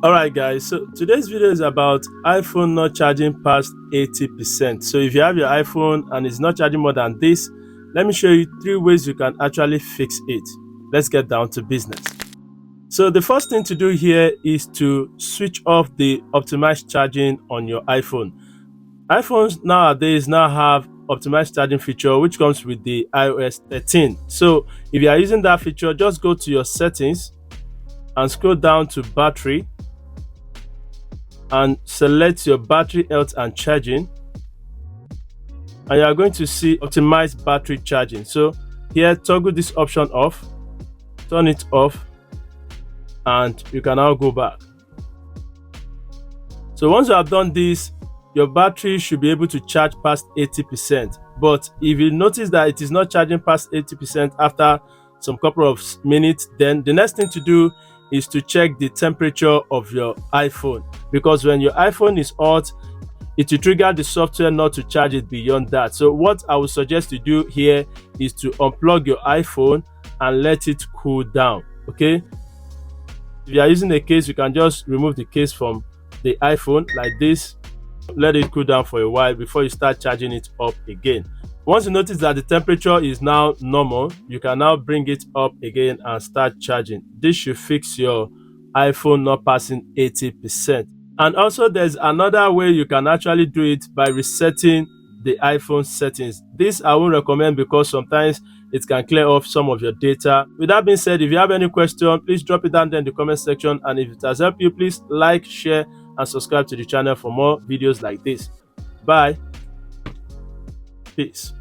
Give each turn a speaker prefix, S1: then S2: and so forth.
S1: Alright guys, so today's video is about iPhone not charging past 80%. So if you have your iPhone and it's not charging more than this, let me show you 3 ways you can actually fix it. Let's get down to business. So the first thing to do here is to switch off the optimized charging on your iPhone. iPhones nowadays now have optimized charging feature which comes with the iOS 13. So if you are using that feature, just go to your settings and scroll down to battery and select your battery health and charging, and you are going to see optimized battery charging. So here, toggle this option off, turn it off, and you can now go back. So once you have done this, your battery should be able to charge past 80%. But if you notice that it is not charging past 80% after some couple of minutes, then the next thing to do is to check the temperature of your iPhone, because when your iPhone is hot, it will trigger the software not to charge it beyond that. So what I would suggest you do here is to unplug your iPhone and let it cool down. Okay, if you are using a case, you can just remove the case from the iPhone like this, let it cool down for a while before you start charging it up again. Once you notice that the temperature is now normal, you can now bring it up again and start charging. This should fix your iPhone not passing 80%. And also there's another way you can actually do it by resetting the iPhone settings. This I won't recommend because sometimes it can clear off some of your data. With that being said, if you have any question, please drop it down there in the comment section, and if it has helped you, please like, share and subscribe to the channel for more videos like this. Bye. Peace.